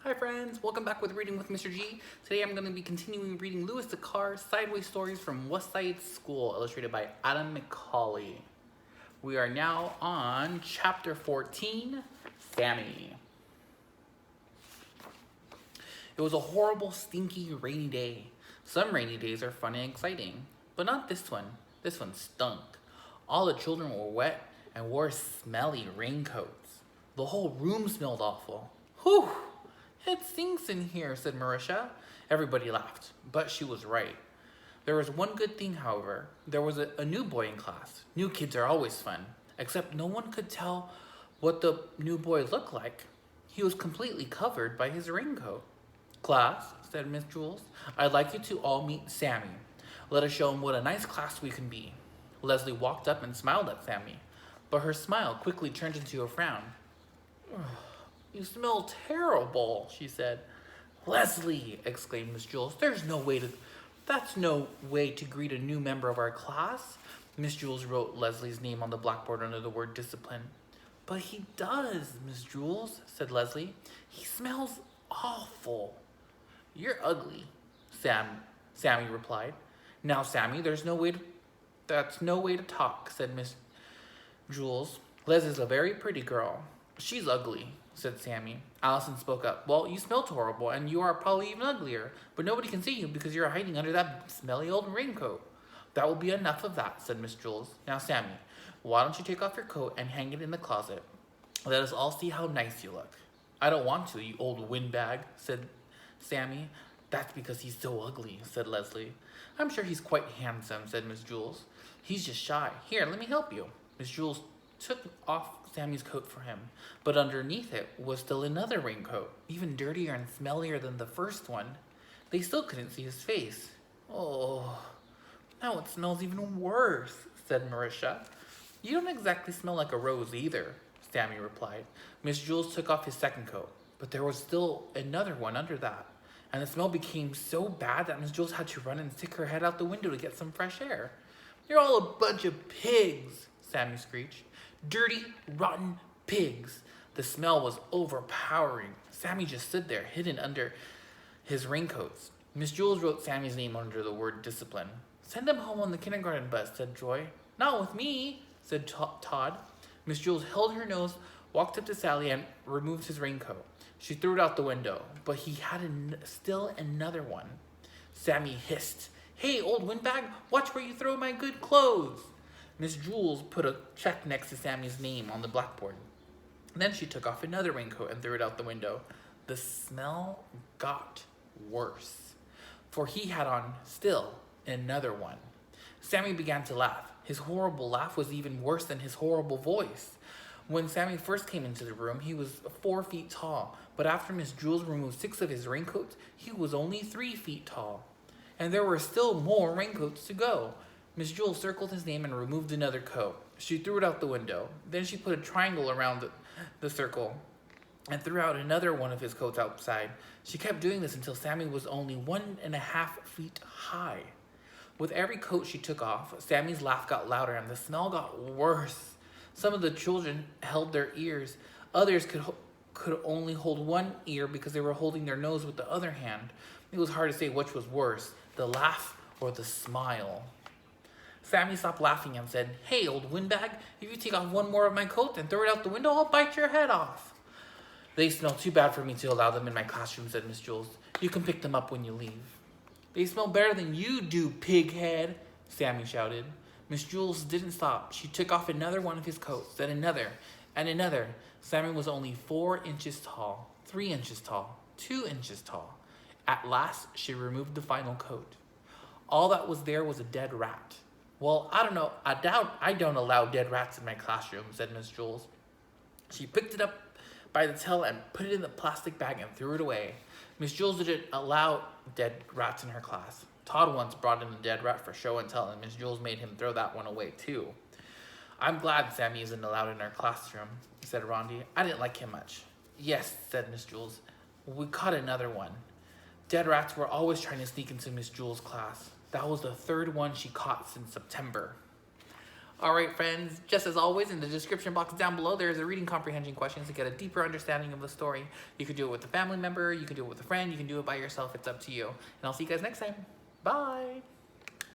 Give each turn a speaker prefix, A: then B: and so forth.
A: Hi friends, welcome back with Reading with Mr. G. Today I'm going to be continuing reading Louis Sachar's Sideway stories from Wayside School, illustrated by Adam McCauley. We are now on chapter 14, Sammy. It was a horrible, stinky, rainy day. Some rainy days are fun and exciting, but not this one. This one stunk. All the children were wet and wore smelly raincoats. The whole room smelled awful. Whew! It stinks in here, said Marisha. Everybody laughed, but she was right. There was one good thing, however. There was a new boy in class. New kids are always fun, except no one could tell what the new boy looked like. He was completely covered by his raincoat. Class, said Miss Jules, I'd like you to all meet Sammy. Let us show him what a nice class we can be. Leslie walked up and smiled at Sammy, but her smile quickly turned into a frown. You smell terrible, she said. Leslie, exclaimed Miss Jules, that's no way to greet a new member of our class. Miss Jules wrote Leslie's name on the blackboard under the word discipline. But he does, Miss Jules, said Leslie. He smells awful. You're ugly, Sammy replied. Now, Sammy, that's no way to talk, said Miss Jules. Leslie's a very pretty girl. She's ugly, said Sammy. Allison spoke up. Well, you smell horrible, and you are probably even uglier, but nobody can see you because you're hiding under that smelly old raincoat. That will be enough of that, said Miss Jules. Now, Sammy, why don't you take off your coat and hang it in the closet? Let us all see how nice you look. I don't want to, you old windbag, said Sammy. That's because he's so ugly, said Leslie. I'm sure he's quite handsome, said Miss Jules. He's just shy. Here, let me help you. Miss Jules took off Sammy's coat for him, but underneath it was still another raincoat, even dirtier and smellier than the first one. They still couldn't see his face. Oh, now it smells even worse, said Marisha. You don't exactly smell like a rose either, Sammy replied. Miss Jules took off his second coat, but there was still another one under that, and the smell became so bad that Miss Jules had to run and stick her head out the window to get some fresh air. You're all a bunch of pigs, Sammy screeched. Dirty, rotten pigs. The smell was overpowering. Sammy just stood there, hidden under his raincoats. Miss Jules wrote Sammy's name under the word discipline. Send him home on the kindergarten bus, said Joy. Not with me, said Todd. Miss Jules held her nose, walked up to Sally, and removed his raincoat. She threw it out the window, but he had still another one. Sammy hissed, Hey, old windbag, watch where you throw my good clothes. Miss Jules put a check next to Sammy's name on the blackboard. Then she took off another raincoat and threw it out the window. The smell got worse, for he had on still another one. Sammy began to laugh. His horrible laugh was even worse than his horrible voice. When Sammy first came into the room, he was 4 feet tall, but after Miss Jules removed 6 of his raincoats, he was only 3 feet tall. And there were still more raincoats to go. Miss Jules circled his name and removed another coat. She threw it out the window. Then she put a triangle around the circle and threw out another one of his coats outside. She kept doing this until Sammy was only 1.5 feet high. With every coat she took off, Sammy's laugh got louder and the smell got worse. Some of the children held their ears. Others could only hold one ear because they were holding their nose with the other hand. It was hard to say which was worse, the laugh or the smile. Sammy stopped laughing and said, Hey, old windbag, if you take off one more of my coat and throw it out the window, I'll bite your head off. They smell too bad for me to allow them in my classroom, said Miss Jules. You can pick them up when you leave. They smell better than you do, pighead, Sammy shouted. Miss Jules didn't stop. She took off another one of his coats, then another, and another. Sammy was only 4 inches tall, 3 inches tall, 2 inches tall. At last, she removed the final coat. All that was there was a dead rat. Well, I don't know. I don't allow dead rats in my classroom, said Miss Jules. She picked it up by the tail and put it in the plastic bag and threw it away. Miss Jules didn't allow dead rats in her class. Todd once brought in a dead rat for show and tell, and Miss Jules made him throw that one away, too. I'm glad Sammy isn't allowed in our classroom, said Rondi. I didn't like him much. Yes, said Miss Jules. We caught another one. Dead rats were always trying to sneak into Miss Jules' class. That was the 3rd one she caught since September. All right, friends, just as always, in the description box down below, there is a reading comprehension question to get a deeper understanding of the story. You could do it with a family member, you could do it with a friend, you can do it by yourself. It's up to you. And I'll see you guys next time. Bye.